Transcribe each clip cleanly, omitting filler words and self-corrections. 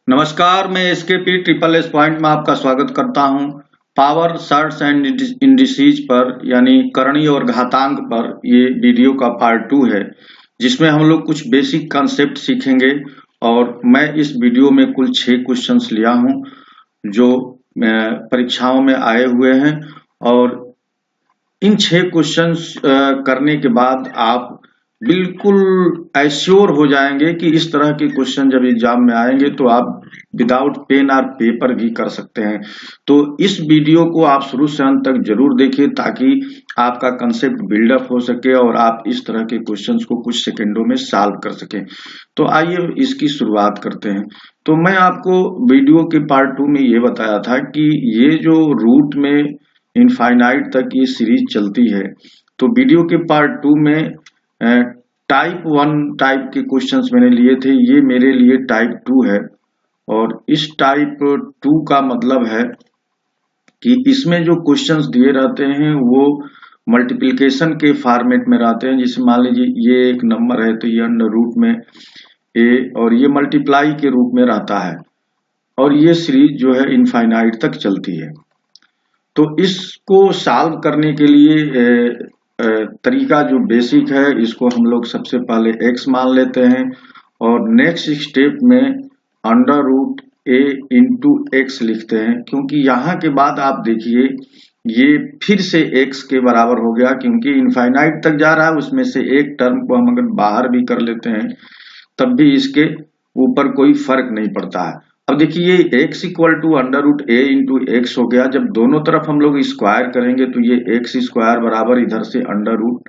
नमस्कार, मैं SKP triple S point में आपका स्वागत करता हूं। पावर सर्ट्स एंड इंडिसेज पर यानी करणी और घातांक पर ये वीडियो का पार्ट 2 है, जिसमें हम लोग कुछ बेसिक कॉन्सेप्ट सीखेंगे। और मैं इस वीडियो में कुल 6 क्वेश्चंस लिया हूं जो परीक्षाओं में आए हुए हैं। और इन 6 क्वेश्चंस करने के बाद आप बिल्कुल एश्योर हो जाएंगे कि इस तरह के क्वेश्चन जब एग्जाम में आएंगे तो आप विदाउट पेन और पेपर भी कर सकते हैं। तो इस वीडियो को आप शुरू से अंत तक जरूर देखिए ताकि आपका कंसेप्ट बिल्डअप हो सके और आप इस तरह के क्वेश्चंस को कुछ सेकंडों में सॉल्व कर सकें। तो आइए इसकी शुरुआत करते हैं। तो मैं आपको वीडियो के पार्ट 2 में ये बताया था कि ये जो रूट में इनफाइनाइट तक ये सीरीज चलती है, तो वीडियो के पार्ट 2 में टाइप 1 टाइप के क्वेश्चंस मैंने लिए थे। ये मेरे लिए टाइप 2 है और इस टाइप 2 का मतलब है कि इसमें जो क्वेश्चंस दिए रहते हैं वो मल्टीप्लिकेशन के फॉर्मेट में रहते हैं। जैसे मान लीजिए ये एक नंबर है तो ये अंडर रूट में ए और ये मल्टीप्लाई के रूप में रहता है और ये सीरीज जो है इनफाइनाइट तक चलती है। तो इसको सॉल्व करने के लिए तरीका जो बेसिक है, इसको हम लोग सबसे पहले x मान लेते हैं और नेक्स्ट स्टेप में under root a into x लिखते हैं, क्योंकि यहाँ के बाद आप देखिए ये फिर से x के बराबर हो गया, क्योंकि इनफाइनाइट तक जा रहा है। उसमें से एक टर्म को हम अगर बाहर भी कर लेते हैं तब भी इसके ऊपर कोई फर्क नहीं पड़ता है। अब देखिए ये x equal to under root a into x हो गया। जब दोनों तरफ हम लोग स्क्वायर करेंगे तो ये एक्स स्क्वायर बराबर इधर से अंडर रूट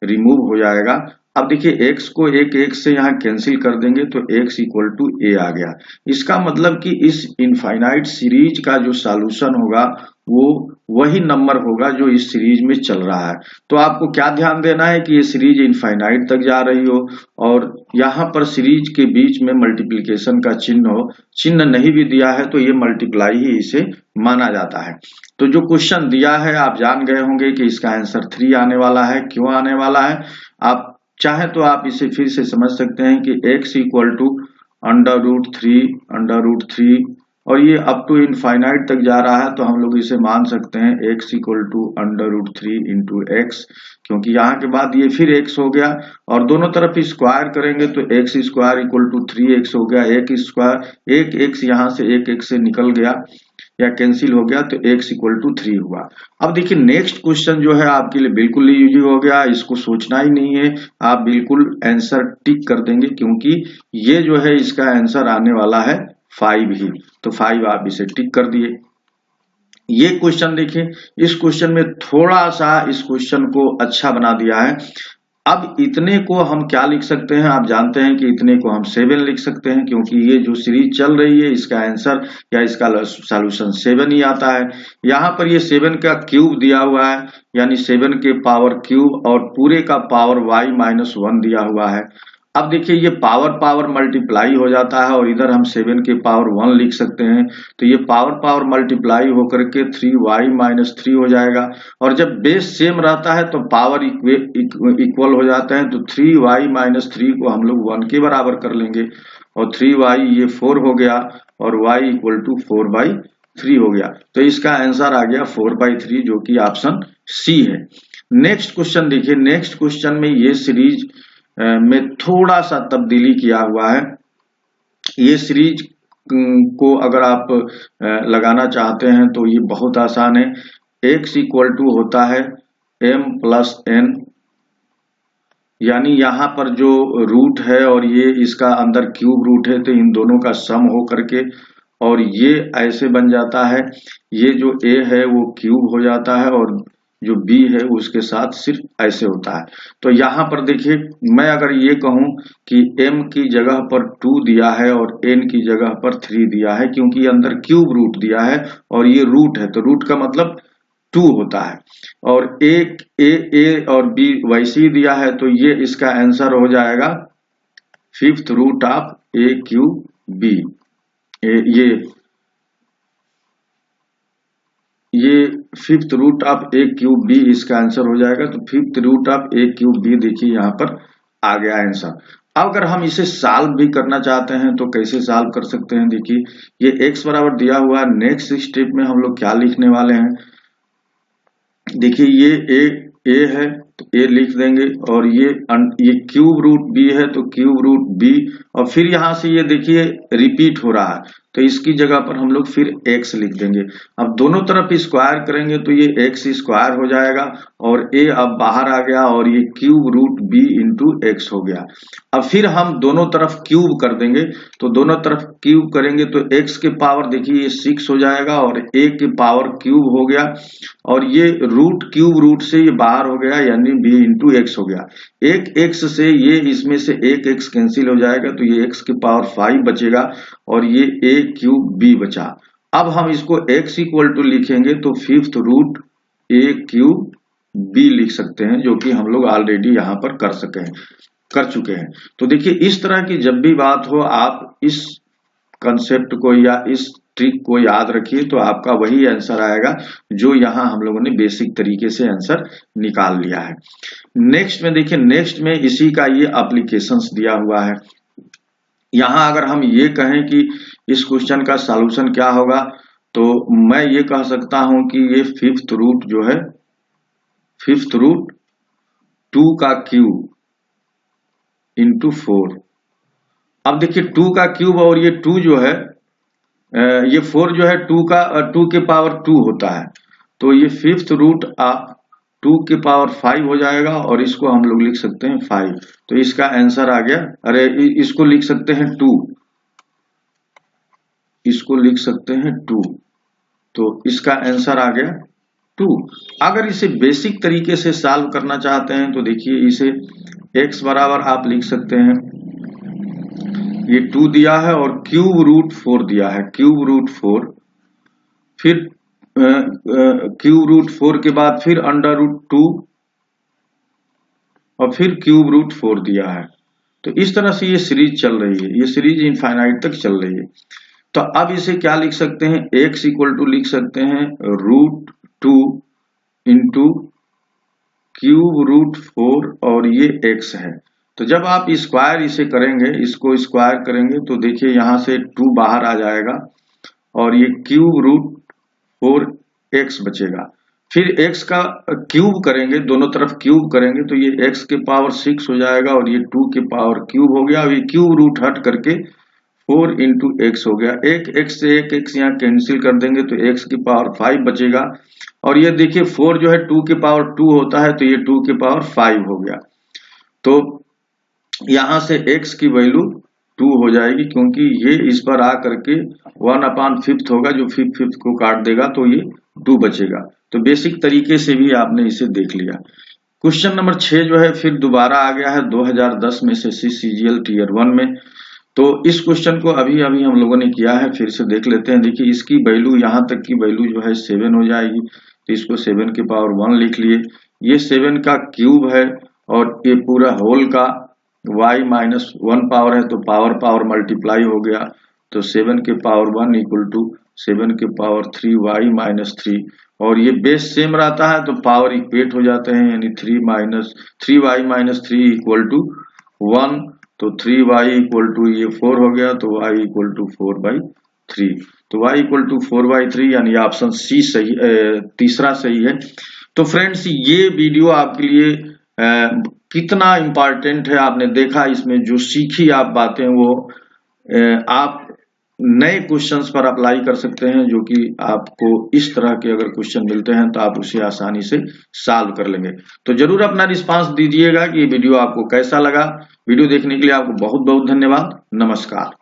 रिमूव हो जाएगा। अब देखिए x को एक x से यहाँ कैंसिल कर देंगे तो x इक्वल टू ए आ गया। इसका मतलब कि इस इनफाइनाइट सीरीज का जो सॉल्यूशन होगा वो वही नंबर होगा जो इस सीरीज में चल रहा है। तो आपको क्या ध्यान देना है कि ये सीरीज इनफाइनाइट तक जा रही हो और यहाँ पर सीरीज के बीच में मल्टीप्लिकेशन का चिन्ह हो। चिन्ह नहीं भी दिया है तो ये मल्टीप्लाई ही इसे माना जाता है। तो जो क्वेश्चन दिया है आप जान गए होंगे कि इसका आंसर 3 आने वाला है। क्यों आने वाला है? आप चाहे तो आप इसे फिर से समझ सकते हैं कि x equal to under root three और ये अप टू इनफाइनाइट तक जा रहा है, तो हम लोग इसे मान सकते हैं x equal to under root 3 into x, क्योंकि यहाँ के बाद ये फिर x हो गया और दोनों तरफ स्क्वायर करेंगे तो x square equal to 3x हो गया। एक स्क्वायर एक x यहाँ से एक x से निकल गया या कैंसिल हो गया तो x इक्वल टू 3 हुआ। अब देखिए नेक्स्ट क्वेश्चन जो है आपके लिए बिल्कुल इजी हो गया, इसको सोचना ही नहीं है, आप बिल्कुल आंसर टिक कर देंगे, क्योंकि ये जो है इसका आंसर आने वाला है 5 ही। तो 5 आप इसे टिक कर दिए। ये क्वेश्चन देखिए, इस क्वेश्चन में थोड़ा सा इस क्वेश्चन को अच्छा बना दिया है। अब इतने को हम क्या लिख सकते हैं? आप जानते हैं कि इतने को हम 7 लिख सकते हैं, क्योंकि ये जो सीरीज चल रही है इसका आंसर या इसका सॉल्यूशन 7 ही आता है। यहाँ पर ये 7 का क्यूब दिया हुआ है, यानी 7 के पावर क्यूब और पूरे का पावर y-1 दिया हुआ है। अब देखिए ये पावर पावर मल्टीप्लाई हो जाता है और इधर हम 7 के पावर 1 लिख सकते हैं, तो ये पावर पावर मल्टीप्लाई होकर के 3y-3 हो जाएगा। और जब बेस सेम रहता है तो पावर इक्वल हो जाते हैं, तो 3y-3 को हम लोग 1 के बराबर कर लेंगे और 3y ये 4 हो गया और y इक्वल टू 4/3 हो गया। तो इसका आंसर आ गया 4/3, जो कि ऑप्शन सी है। नेक्स्ट क्वेश्चन देखिए, नेक्स्ट क्वेश्चन में ये सीरीज में थोड़ा सा तब्दीली किया हुआ है। ये सीरीज को अगर आप लगाना चाहते हैं तो ये बहुत आसान है। x इक्वल टू होता है m प्लस n, यानी यहाँ पर जो रूट है और ये इसका अंदर क्यूब रूट है, तो इन दोनों का सम हो करके और ये ऐसे बन जाता है। ये जो a है वो क्यूब हो जाता है और जो b है उसके साथ सिर्फ ऐसे होता है। तो यहाँ पर देखिए, मैं अगर ये कहूं कि m की जगह पर 2 दिया है और n की जगह पर 3 दिया है, क्योंकि अंदर क्यूब रूट दिया है और ये रूट है, तो रूट का मतलब 2 होता है। और a और b वैसे ही दिया है, तो ये इसका आंसर हो जाएगा 5th root of a cube b। ये 5th root of a cube b इसका आंसर हो जाएगा। तो 5th root of a cube b देखिए यहाँ पर आ गया आंसर। अगर हम इसे सॉल्व भी करना चाहते हैं तो कैसे सॉल्व कर सकते हैं? देखिए, ये x बराबर दिया हुआ है। नेक्स्ट स्टेप में हम लोग क्या लिखने वाले हैं? देखिए, ये a है तो a लिख देंगे, और ये क्यूब रूट b है तो क्यूब रूट b, और फिर यहाँ से ये देखिए रिपीट हो रहा है तो इसकी जगह पर हम लोग फिर x लिख देंगे। अब दोनों तरफ स्क्वायर करेंगे तो ये x स्क्वायर हो जाएगा, और a अब बाहर आ गया, और ये cube root b into x हो गया। अब फिर हम दोनों तरफ क्यूब कर देंगे, तो दोनों तरफ क्यूब करेंगे तो x के पावर देखिए ये 6 हो जाएगा, और a के पावर क्यूब हो गया, और ये रूट क्यूब रूट से ये बाहर हो गया, यानी b इंटू एक्स हो गया। एक x से ये इसमें से एक x कैंसिल हो जाएगा तो ये x के पावर 5 बचेगा, और ये a क्यूब b बचा। अब हम इसको x इक्वल टू लिखेंगे तो fifth root a cube b लिख सकते हैं, जो कि हम लोग ऑलरेडी यहाँ पर कर चुके हैं। तो देखिए, इस तरह की जब भी बात हो आप इस कंसेप्ट को या इस ट्रिक को याद रखिए, तो आपका वही आंसर आएगा जो यहाँ हम लोगों ने बेसिक तरीके से आंसर निकाल लिया है। नेक्स्ट में देखिए, नेक्स्ट में इसी का ये एप्लीकेशंस दिया हुआ है। यहाँ अगर हम ये कहें कि इस क्वेश्चन का सॉल्यूशन क्या होगा, तो मैं ये कह सकता हूं कि ये फिफ्थ रूट जो है, फिफ्थ रूट 2 का क्यूब इंटू 4। अब देखिए 2 का क्यूब और ये 2 जो है, ये 4 जो है 2 के पावर 2 होता है, तो ये फिफ्थ रूट 2 के पावर 5 हो जाएगा, और इसको हम लोग लिख सकते हैं 5। तो इसका आंसर आ गया। अरे इसको लिख सकते हैं 2, इसको लिख सकते हैं 2, तो इसका आंसर आ गया 2। अगर इसे बेसिक तरीके से सॉल्व करना चाहते हैं तो देखिए, इसे x बराबर आप लिख सकते हैं, ये 2 दिया है और क्यूब रूट 4 दिया है, क्यूब रूट 4, फिर क्यूब रूट 4 के बाद फिर अंडर रूट 2, और फिर क्यूब रूट 4 दिया है। तो इस तरह से ये सीरीज चल रही है, ये सीरीज इनफाइनाइट तक चल रही है। तो अब इसे क्या लिख सकते हैं? x इक्वल टू लिख सकते हैं रूट 2 इंटू क्यूब रूट 4, और ये x है। तो जब आप स्क्वायर इसे करेंगे, इसको स्क्वायर करेंगे तो देखिए यहाँ से 2 बाहर आ जाएगा, और ये क्यूब रूट 4x बचेगा। फिर x का क्यूब करेंगे, दोनों तरफ क्यूब करेंगे तो ये x के पावर 6 हो जाएगा, और ये 2 के पावर क्यूब हो गया। अब ये क्यूब रूट हट करके 4 इंटू एक्स हो गया। एक x से एक x यहाँ कैंसिल कर देंगे तो x की पावर 5 बचेगा, और ये देखिए 4 जो है 2 के पावर 2 होता है, तो ये 2 के पावर 5 हो गया। तो यहाँ से x की वैल्यू 2 हो जाएगी, क्योंकि ये इस पर आ करके 1/5 होगा, जो फिफ्थ को काट देगा तो ये 2 बचेगा। तो बेसिक तरीके से भी आपने इसे देख लिया। क्वेश्चन नंबर 6 जो है फिर दोबारा आ गया है 2010 में से CCGL टीयर 1 में। तो इस क्वेश्चन को अभी हम लोगों ने किया है, फिर से देख लेते हैं। देखिए, इसकी वैल्यू यहाँ तक की वैल्यू जो है 7 हो जाएगी, तो इसको 7 के पावर 1 लिख लिए। ये 7 का क्यूब है, और ये पूरा होल का y माइनस 1 पावर है, तो पावर मल्टीप्लाई हो गया, तो 7 के पावर 1 इक्वल टू 7 के पावर 3y माइनस 3, और ये बेस सेम रहता है तो पावर इक्वेट हो जाते हैं, यानी 3y माइनस 3 इक्वल टू 1, तो 3y इक्वल टू ये 4 हो गया, तो y इक्वल टू 4/3, तो y इक्वल टू 4/3, यानी ऑप्शन सी सही, तीसरा सही है। तो फ्रेंड्स, ये वीडियो आपके लिए कितना इम्पोर्टेंट है आपने देखा। इसमें जो सीखी आप बातें वो आप नए क्वेश्चंस पर अप्लाई कर सकते हैं, जो कि आपको इस तरह के अगर क्वेश्चन मिलते हैं तो आप उसे आसानी से सॉल्व कर लेंगे। तो जरूर अपना रिस्पांस दीजिएगा कि ये वीडियो आपको कैसा लगा। वीडियो देखने के लिए आपको बहुत बहुत धन्यवाद। नमस्कार।